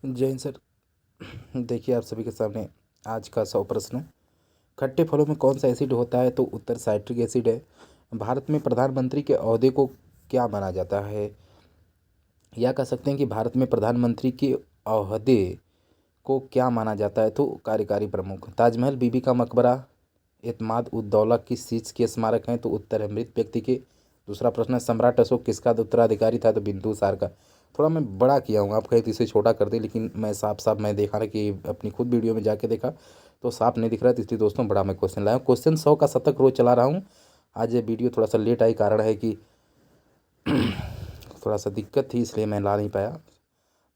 जय हिंद सर। देखिए आप सभी के सामने आज का 100 प्रश्न। खट्टे फलों में कौन सा एसिड होता है? तो उत्तर साइट्रिक एसिड है। भारत में प्रधानमंत्री के ओहदे को क्या माना जाता है? या कह सकते हैं कि भारत में प्रधानमंत्री के ओहदे को क्या माना जाता है? तो कार्यकारी प्रमुख। ताजमहल, बीबी का मकबरा, एतमाद उद दौला किस चीज़ के स्मारक हैं? तो उत्तर है मृत व्यक्ति के। दूसरा प्रश्न है सम्राट अशोक किसका उत्तराधिकारी था? तो बिंदुसार का। थोड़ा मैं बड़ा किया हूँ, आप कहे तो इसे छोटा कर दे, लेकिन मैं साफ साफ मैं देखा ना कि अपनी खुद वीडियो में जाके देखा तो साफ नहीं दिख रहा था, इसलिए दोस्तों बड़ा मैं क्वेश्चन लाया हूँ। क्वेश्चन 100 का शतक रोज चला रहा हूँ। आज ये वीडियो थोड़ा सा लेट आई, कारण है कि थोड़ा सा दिक्कत थी, इसलिए मैं ला नहीं पाया।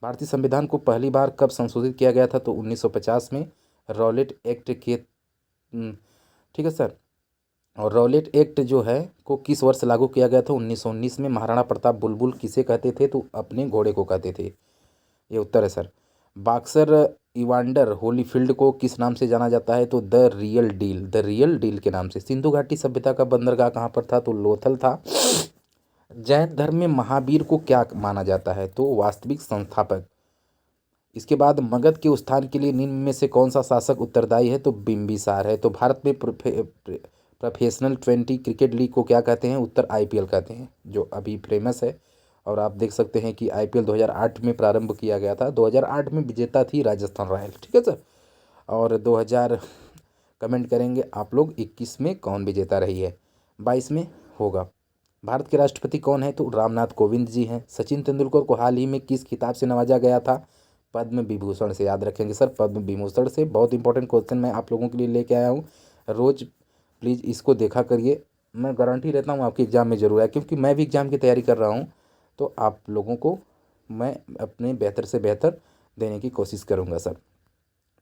भारतीय संविधान को पहली बार कब संशोधित किया गया था? तो 1950 में रॉलेट एक्ट के ठीक है सर। और रॉलेट एक्ट जो है को किस वर्ष लागू किया गया था? 1919 में। महाराणा प्रताप बुलबुल किसे कहते थे? तो अपने घोड़े को कहते थे। ये उत्तर है सर। बॉक्सर इवांडर होलीफील्ड को किस नाम से जाना जाता है? तो the real deal, the real deal के नाम से। सिंधु घाटी सभ्यता का बंदरगाह कहाँ पर था? तो लोथल था। जैन धर्म में महावीर को क्या माना जाता है? तो वास्तविक संस्थापक। इसके बाद मगध के उत्थान के लिए निम्न में से कौन सा शासक उत्तरदायी है? तो बिम्बिसार है। तो भारत में प्रोफेशनल 20 क्रिकेट लीग को क्या कहते हैं? उत्तर आईपीएल कहते हैं, जो अभी फेमस है। और आप देख सकते हैं कि आईपीएल 2008 में प्रारंभ किया गया था। 2008 में विजेता थी राजस्थान रॉयल, ठीक है सर। और 2000 कमेंट करेंगे आप लोग, 21 में कौन विजेता रही है? 22 में होगा। भारत के राष्ट्रपति कौन है? तो रामनाथ कोविंद जी हैं। सचिन तेंदुलकर को हाल ही में किस खिताब से नवाजा गया था? पद्म विभूषण से। याद रखेंगे सर, पद्म विभूषण से। बहुत इंपॉर्टेंट क्वेश्चन मैं आप लोगों के लिए लेके आया हूँ। रोज़ प्लीज़ इसको देखा करिए। मैं गारंटी रहता हूँ आपके एग्ज़ाम में ज़रूर है, क्योंकि मैं भी एग्ज़ाम की तैयारी कर रहा हूँ। तो आप लोगों को मैं अपने बेहतर से बेहतर देने की कोशिश करूँगा सर।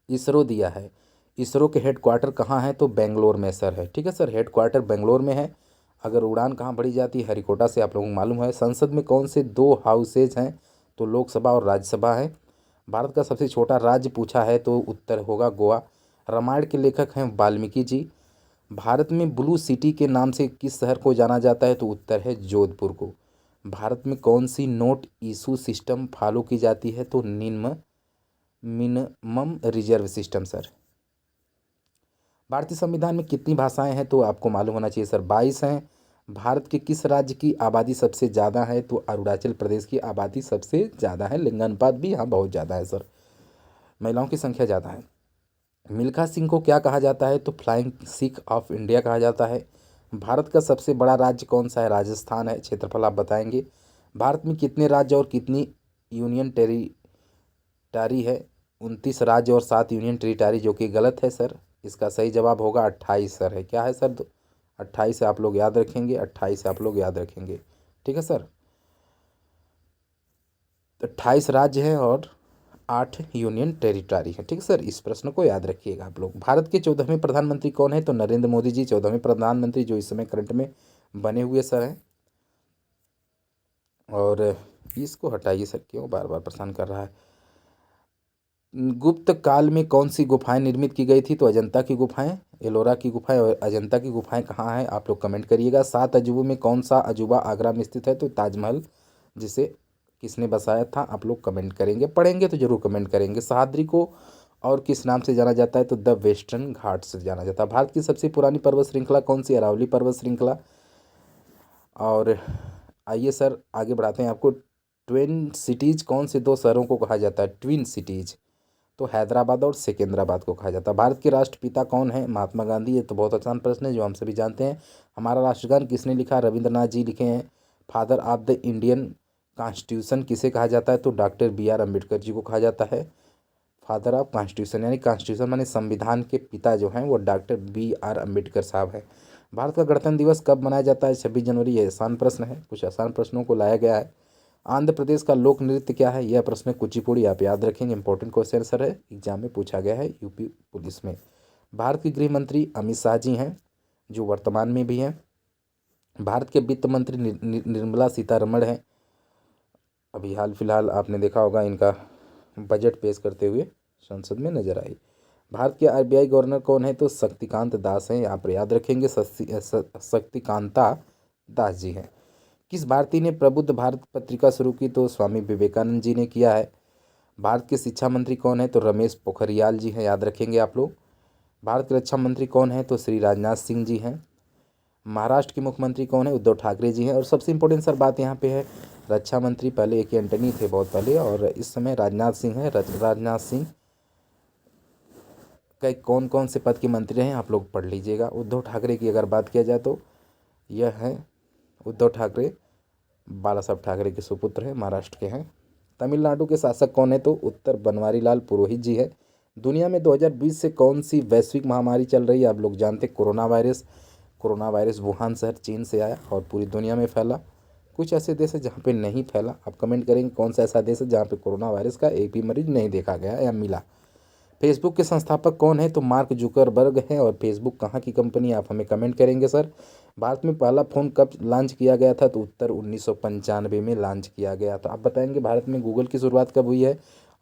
इसरो दिया है। इसरो के हेड क्वार्टर कहाँ है? तो बेंगलोर में सर है, ठीक है सर। हेड क्वार्टर बेंगलोर में है। अगर उड़ान कहाँ भरी जाती है? हरिकोटा से, आप लोगों को मालूम है। संसद में कौन से दो हाउसेज हैं? तो लोकसभा और राज्यसभा है। भारत का सबसे छोटा राज्य पूछा है तो उत्तर होगा गोवा। रामायण के लेखक हैं वाल्मीकि जी। भारत में ब्लू सिटी के नाम से किस शहर को जाना जाता है? तो उत्तर है जोधपुर को। भारत में कौन सी नोट इशू सिस्टम फॉलो की जाती है? तो मिनिमम रिजर्व सिस्टम सर। भारतीय संविधान में कितनी भाषाएं हैं? तो आपको मालूम होना चाहिए सर, 22 हैं। भारत के किस राज्य की आबादी सबसे ज़्यादा है? तो अरुणाचल प्रदेश की आबादी सबसे ज़्यादा है। लिंगानुपात भी यहाँ बहुत ज़्यादा है सर, महिलाओं की संख्या ज़्यादा है। मिल्खा सिंह को क्या कहा जाता है? तो फ्लाइंग सिख ऑफ इंडिया कहा जाता है। भारत का सबसे बड़ा राज्य कौन सा है? राजस्थान है। क्षेत्रफल आप बताएंगे। भारत में कितने राज्य और कितनी यूनियन टेरिटरी है? 29 राज्य और 7 यूनियन टेरिटरी, जो कि गलत है सर। इसका सही जवाब होगा 28 सर है। क्या है सर? 28 आप लोग याद रखेंगे, 28 आप लोग याद रखेंगे, ठीक है सर। 28 राज्य हैं और 8 यूनियन टेरिटरी है, ठीक है सर। इस प्रश्न को याद रखिएगा आप लोग। भारत के 14वें प्रधानमंत्री कौन है? तो नरेंद्र मोदी जी 14वें प्रधानमंत्री, जो इस समय करंट में बने हुए सर हैं। और इसको हटाइए सर, क्यों बार बार परेशान कर रहा है। गुप्त काल में कौन सी गुफाएं निर्मित की गई थी? तो अजंता की गुफाएं, एलोरा की गुफाएं और अजंता की गुफाएं कहाँ हैं? आप लोग कमेंट करिएगा। 7 अजूबों में कौन सा अजूबा आगरा में स्थित है? तो ताजमहल, जिसे किसने बसाया था? आप लोग कमेंट करेंगे, पढ़ेंगे तो जरूर कमेंट करेंगे। सह्याद्री को और किस नाम से जाना जाता है? तो द वेस्टर्न घाट से जाना जाता है। भारत की सबसे पुरानी पर्वत श्रृंखला कौन सी? अरावली पर्वत श्रृंखला। और आइए सर आगे बढ़ाते हैं आपको। ट्विन सिटीज कौन से दो शहरों को कहा जाता है? ट्विन सिटीज, तो हैदराबाद और सिकंदराबाद को कहा जाता है। भारत के राष्ट्रपिता कौन है? महात्मा गांधी। ये तो बहुत आसान प्रश्न है, जो हम सभी जानते हैं। हमारा राष्ट्रगान किसने लिखा? रविंद्रनाथ जी लिखे हैं। Father of the Indian constitution किसे कहा जाता है? तो doctor B are Ambedkar ji को कहा जाता है फादर ऑफ कॉन्स्टिट्यूशन, यानी कॉन्स्टिट्यूशन माने संविधान के पिता जो हैं वो डॉक्टर बी आर अम्बेडकर साहब हैं। भारत का गणतंत्र दिवस कब मनाया जाता है? 26 जनवरी। ये आसान प्रश्न है, कुछ आसान प्रश्नों को लाया गया है। आंध्र प्रदेश का लोक नृत्य क्या है? यह प्रश्न कुचिपुड़ी, आप याद रखेंगे, इंपॉर्टेंट क्वेश्चन सर है, एग्जाम में पूछा गया है यूपी पुलिस में। भारत के गृह मंत्री अमित शाह जी हैं, जो वर्तमान में भी हैं। भारत के वित्त मंत्री निर्मला सीतारमण हैं। अभी हाल फिलहाल आपने देखा होगा इनका बजट पेश करते हुए संसद में नजर आई। भारत के आरबीआई गवर्नर कौन है? तो शक्तिकांत दास हैं, यहाँ पर याद रखेंगे। शक्तिकांता दास जी हैं। किस भारतीय ने प्रबुद्ध भारत पत्रिका शुरू की? तो स्वामी विवेकानंद जी ने किया है। भारत के शिक्षा मंत्री कौन है? तो रमेश पोखरियाल जी हैं, याद रखेंगे आप लोग। भारत के रक्षा मंत्री कौन है? तो श्री राजनाथ सिंह जी हैं। महाराष्ट्र के मुख्यमंत्री कौन है? उद्धव ठाकरे जी हैं। और सबसे इंपॉर्टेंट सर बात यहाँ पे है, रक्षा मंत्री पहले एक एंटनी थे बहुत पहले, और इस समय राजनाथ सिंह है। राजनाथ सिंह कई कौन कौन से पद के मंत्री हैं आप लोग पढ़ लीजिएगा। उद्धव ठाकरे की अगर बात किया जाए तो यह है उद्धव ठाकरे, बाला साहब ठाकरे के सुपुत्र हैं, महाराष्ट्र के हैं। तमिलनाडु के शासक कौन है? तो उत्तर बनवारी लाल पुरोहित जी है। दुनिया में 2020 से कौन सी वैश्विक महामारी चल रही है? आप लोग जानते corona virus. Corona virus Wuhan शहर चीन से आया और पूरी दुनिया में फैला। कुछ ऐसे देश है जहाँ पे नहीं फैला, आप कमेंट करेंगे कौन सा ऐसा देश है जहाँ पे कोरोना वायरस का एक भी मरीज नहीं देखा गया या मिला। फेसबुक के संस्थापक कौन है? तो मार्क जुकरबर्ग हैं। और फेसबुक कहाँ की कंपनी, आप हमें कमेंट करेंगे सर। भारत में पहला फ़ोन कब लॉन्च किया गया था? तो उत्तर 1995 में लॉन्च किया गया। तो आप बताएंगे भारत में गूगल की शुरुआत कब हुई है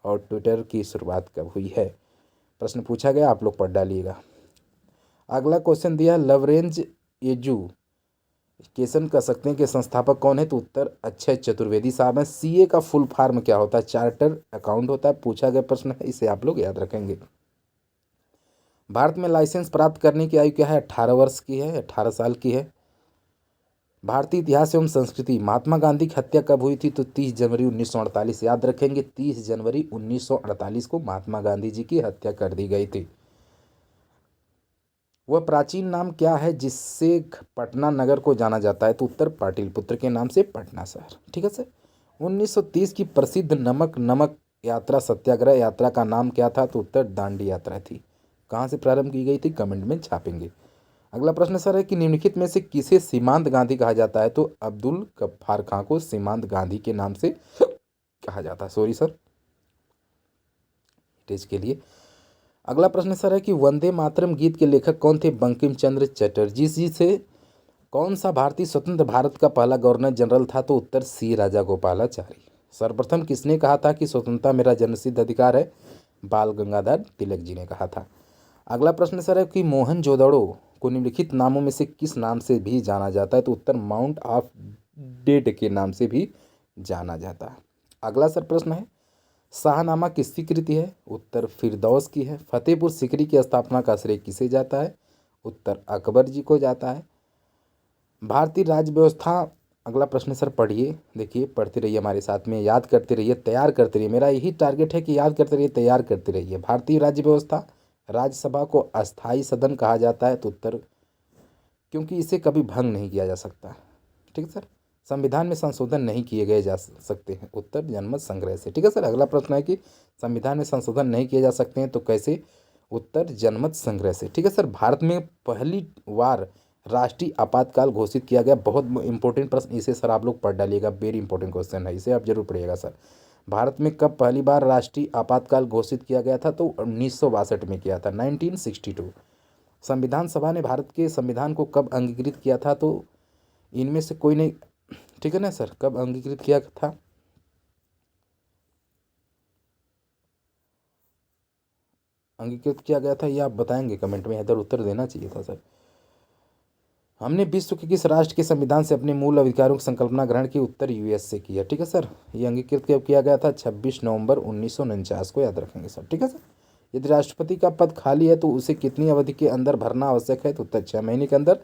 और ट्विटर की शुरुआत कब हुई है? प्रश्न पूछा गया, आप लोग पढ़ डालिएगा। अगला क्वेश्चन दिया, लवरेंज एजुकेशन कर सकते हैं कि संस्थापक कौन है? तो उत्तर अक्षय चतुर्वेदी साहब हैं। सीए का फुल फॉर्म क्या होता है? चार्टर अकाउंट होता है। पूछा गया प्रश्न है, इसे आप लोग याद रखेंगे। भारत में लाइसेंस प्राप्त करने की आयु क्या है? 18 वर्ष की है, 18 साल की है। भारतीय इतिहास एवं संस्कृति, महात्मा गांधी की हत्या कब हुई थी? तो 30 जनवरी 1948, याद रखेंगे 30 जनवरी 1948 को महात्मा गांधी जी की हत्या कर दी गई थी। वह प्राचीन नाम क्या है जिससे पटना नगर को जाना जाता है? तो उत्तर पाटलिपुत्र के नाम से पटना शहर। ठीक है सर। 1930 की प्रसिद्ध नमक यात्रा सत्याग्रह यात्रा का नाम क्या था? तो उत्तर दांडी यात्रा थी। कहाँ से प्रारंभ की गई थी? कमेंट में छापेंगे। अगला प्रश्न सर है कि निम्नलिखित में से किसे सीमांत गांधी कहा जाता है? तो अब्दुल गफ्फार खां को सीमांत गांधी के नाम से कहा जाता है। सॉरी सर, टेज के लिए। अगला प्रश्न सर है कि वंदे मातरम गीत के लेखक कौन थे? बंकिम चंद्र चटर्जी जी से। कौन सा भारतीय स्वतंत्र भारत का पहला गवर्नर जनरल था? तो उत्तर सी राजा गोपालाचारी। सर्वप्रथम किसने कहा था कि स्वतंत्रता मेरा जन्मसिद्ध अधिकार है? बाल गंगाधर तिलक जी ने कहा था। अगला प्रश्न सर है कि मोहनजोदड़ो को निम्नलिखित नामों में से किस नाम से भी जाना जाता है? तो उत्तर माउंट ऑफ डेड के नाम से भी जाना जाता है। अगला सर प्रश्न है, शाहनामा किसकी कृति है? उत्तर फिरदौस की है। फतेहपुर सीकरी की स्थापना का श्रेय किसे जाता है? उत्तर अकबर जी को जाता है। भारतीय राज्य व्यवस्था, अगला प्रश्न सर पढ़िए, देखिए पढ़ते रहिए हमारे साथ में, याद करते रहिए, तैयार करते रहिए। मेरा यही टारगेट है कि याद करते रहिए, तैयार करते रहिए। भारतीय राज्य व्यवस्था, राज्यसभा को अस्थाई सदन कहा जाता है। तो उत्तर क्योंकि इसे कभी भंग नहीं किया जा सकता। ठीक है सर। संविधान में संशोधन नहीं किए गए जा सकते हैं। उत्तर जनमत संग्रह से। ठीक है सर। अगला प्रश्न है कि संविधान में संशोधन नहीं किए जा सकते हैं तो कैसे? उत्तर जनमत संग्रह से। ठीक है सर। भारत में पहली बार राष्ट्रीय आपातकाल घोषित किया गया। बहुत इंपॉर्टेंट प्रश्न, इसे सर आप लोग पढ़ डालिएगा, वेरी इंपॉर्टेंट क्वेश्चन है, इसे आप जरूर पढ़िएगा सर। भारत में कब पहली बार राष्ट्रीय आपातकाल घोषित किया गया था? तो 1962 में किया था, 1962। संविधान सभा ने भारत के संविधान को कब अंगीकृत किया था? तो इनमें से कोई नहीं, ठीक है ना सर, कब अंगीकृत किया था? अंगीकृत किया गया था, ये आप बताएंगे कमेंट में, इधर उत्तर देना चाहिए था सर। हमने विश्व के किस राष्ट्र के संविधान से अपने मूल अधिकारों की संकल्पना ग्रहण की? उत्तर यूएस से की है। ठीक है सर। ये अंगीकृत कब किया गया था? 26 नवंबर 1949 को, याद रखेंगे सर। ठीक है सर। यदि राष्ट्रपति का पद खाली है तो उसे कितनी अवधि के अंदर भरना आवश्यक है? तो उत्तर 6 महीने के अंदर।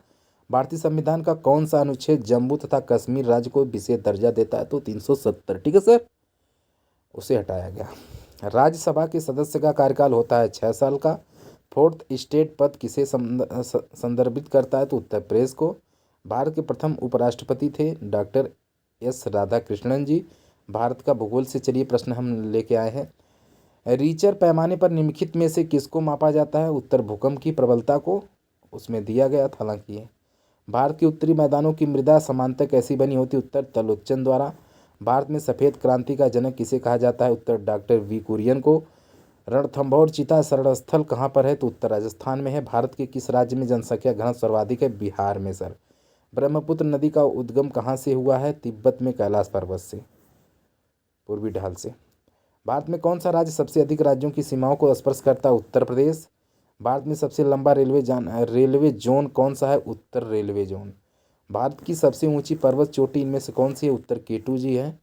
भारतीय संविधान का कौन सा अनुच्छेद जम्मू तथा कश्मीर राज्य को विशेष दर्जा देता है? तो 370। ठीक है सर, उसे हटाया गया। राज्यसभा के सदस्य का कार्यकाल होता है 6 साल का। फोर्थ स्टेट पद किसे संदर्भित करता है? तो उत्तर प्रदेश को। भारत के प्रथम उपराष्ट्रपति थे डॉक्टर एस राधाकृष्णन जी। भारत का भूगोल से चलिए प्रश्न हम लेके आए हैं। रीचर पैमाने पर निम्नलिखित में से किसको मापा जाता है? उत्तर भूकंप की प्रबलता को, उसमें दिया गया था हालांकि ये। भारत के उत्तरी मैदानों की मृदा समांतर कैसी बनी होती? उत्तर तलोच्चन द्वारा। भारत में सफ़ेद क्रांति का जनक किसे कहा जाता है? उत्तर डॉक्टर वी कुरियन को। रणथंभौर चीता शरण स्थल कहाँ पर है? तो उत्तर राजस्थान में है। भारत के किस राज्य में जनसंख्या घनत्व सर्वाधिक है? बिहार में सर। ब्रह्मपुत्र नदी का उद्गम कहाँ से हुआ है? तिब्बत में कैलाश पर्वत से, पूर्वी ढाल से। भारत में कौन सा राज्य सबसे अधिक राज्यों की सीमाओं को स्पर्श करता है? उत्तर प्रदेश। भारत में सबसे लंबा रेलवे जोन कौन सा है? उत्तर रेलवे जोन। भारत की सबसे ऊंची पर्वत चोटी इनमें से कौन सी है? उत्तर केटू जी है।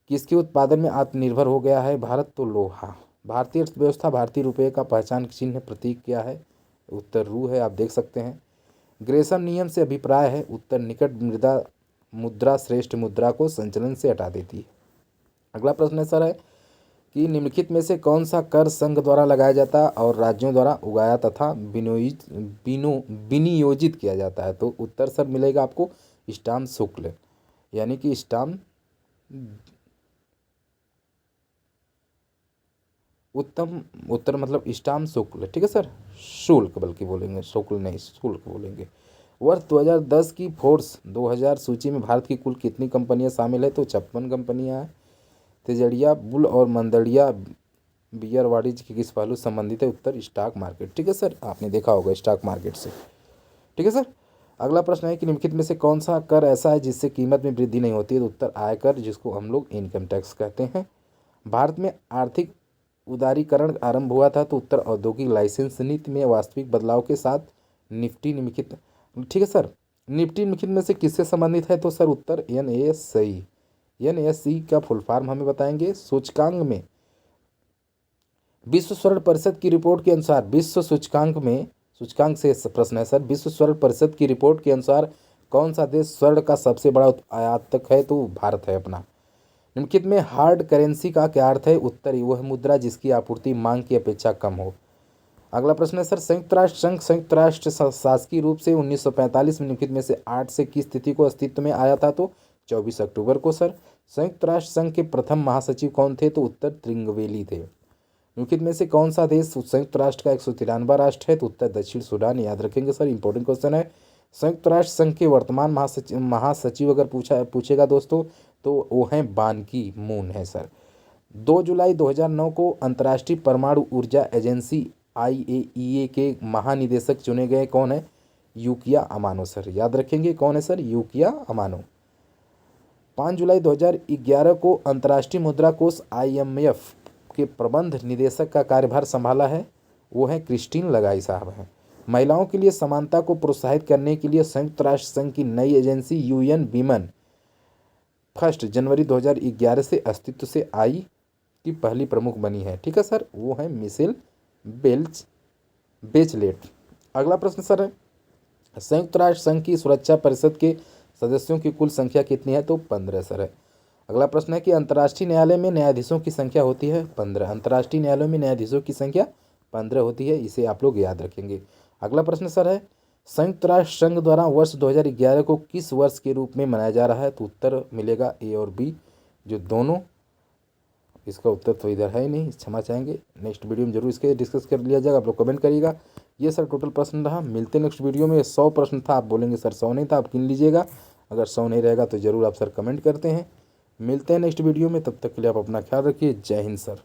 किसके उत्पादन में आत्मनिर्भर हो गया है भारत? तो लोहा। भारतीय अर्थव्यवस्था भारतीय रुपये का पहचान चिन्ह प्रतीक क्या है? उत्तर रू है, आप देख सकते हैं। ग्रेसम नियम से अभिप्राय है? उत्तर निकट मृदा मुद्रा श्रेष्ठ मुद्रा को संचलन से हटा देती है। अगला प्रश्न है सर है कि निम्नलिखित में से कौन सा कर संघ द्वारा लगाया जाता है और राज्यों द्वारा उगाया तथा विनियोजित किया जाता है? तो उत्तर सर मिलेगा आपको स्टाम्प शुल्क, यानी कि स्टाम्प उत्तम उत्तर मतलब स्टाम्प शुल्क, ठीक है सर, शुल्क बल्कि बोलेंगे, शुल्क नहीं शुल्क बोलेंगे। वर्ष 2010 की फोर्स 2000 सूची में भारत की कुल कितनी कंपनियां शामिल है? तो 56 कंपनियां हैं। तेजड़िया बुल और मंदड़िया बियर वाणिज्य के किस पहलू संबंधित है? उत्तर स्टॉक मार्केट, ठीक है सर, आपने देखा होगा स्टॉक मार्केट से, ठीक है सर। अगला प्रश्न है कि निम्नलिखित में से कौन सा कर ऐसा है जिससे कीमत में वृद्धि नहीं होती है? तो उत्तर आयकर, जिसको हम लोग इनकम टैक्स कहते हैं। भारत में आर्थिक उदारीकरण आरंभ हुआ था? तो उत्तर औद्योगिक लाइसेंस नीति में वास्तविक बदलाव के साथ। निफ्टी निम्नलिखित, ठीक है सर, निफ्टी निम्नलिखित में से किससे संबंधित है? तो सर उत्तर NSE। NSE का फुल फॉर्म हमें बताएंगे। सूचकांक में विश्व स्वर्ण परिषद की रिपोर्ट के अनुसार विश्व सूचकांक से प्रश्न है सर, विश्व स्वर्ण परिषद की रिपोर्ट के अनुसार कौन सा देश स्वर्ण का सबसे बड़ा आयातक है? तो भारत है अपना। निम्नलिखित में हार्ड करेंसी का क्या अर्थ है? उत्तर वह मुद्रा जिसकी आपूर्ति मांग की अपेक्षा कम हो। अगला प्रश्न है सर, संयुक्त राष्ट्र संघ संयुक्त राष्ट्र शासकीय रूप से 1945 में निम्नलिखित में से 8 से किस तिथि को अस्तित्व में आया था? तो 24 अक्टूबर को सर। संयुक्त राष्ट्र संघ के प्रथम महासचिव कौन थे? तो उत्तर त्रिंगवेली थे। निम्नलिखित में से कौन सा देश संयुक्त राष्ट्र का 193वां राष्ट्र है? तो उत्तर दक्षिण सूडान, याद रखेंगे सर, इंपॉर्टेंट क्वेश्चन है। संयुक्त राष्ट्र संघ के वर्तमान महासचिव अगर पूछेगा दोस्तों तो वो हैं बान की मून है सर। 2 जुलाई 2009 को अंतर्राष्ट्रीय परमाणु ऊर्जा एजेंसी IAEA के महानिदेशक चुने गए, कौन है? यूकिया अमानो सर, याद रखेंगे कौन है सर? यूकिया अमानो। 5 जुलाई 2011 को अंतर्राष्ट्रीय मुद्रा कोष IMF के प्रबंध निदेशक का कार्यभार संभाला है, वो है क्रिस्टीन लगाई साहब हैं। महिलाओं के लिए समानता को प्रोत्साहित करने के लिए संयुक्त राष्ट्र संघ की नई एजेंसी UN वीमेन 1 जनवरी 2011 से अस्तित्व से आई की पहली प्रमुख बनी है, ठीक है सर, वो है मिशेल बेचलेट। अगला प्रश्न सर है, संयुक्त राष्ट्र संघ की सुरक्षा परिषद के सदस्यों की कुल संख्या कितनी है? तो 15 सर है। अगला प्रश्न है कि अंतर्राष्ट्रीय न्यायालय में न्यायाधीशों की संख्या होती है 15। अंतर्राष्ट्रीय न्यायालयों में न्यायाधीशों की संख्या 15 होती है, इसे आप लोग याद रखेंगे। अगला प्रश्न सर है, संयुक्त राष्ट्र संघ द्वारा वर्ष 2011 को किस वर्ष के रूप में मनाया जा रहा है? तो उत्तर मिलेगा A और B, जो दोनों, इसका उत्तर तो इधर है ही नहीं, क्षमा चाहेंगे। नेक्स्ट वीडियो में जरूर इसके डिस्कस कर लिया जाएगा, आप लोग कमेंट करिएगा। ये सर टोटल प्रश्न रहा, मिलते नेक्स्ट वीडियो में। 100 प्रश्न था, आप बोलेंगे सर 100 नहीं था, आप गिन लीजिएगा। अगर 100 नहीं रहेगा तो ज़रूर आप सर कमेंट करते हैं। मिलते हैं नेक्स्ट वीडियो में, तब तक के लिए आप अपना ख्याल रखिए। जय हिंद सर।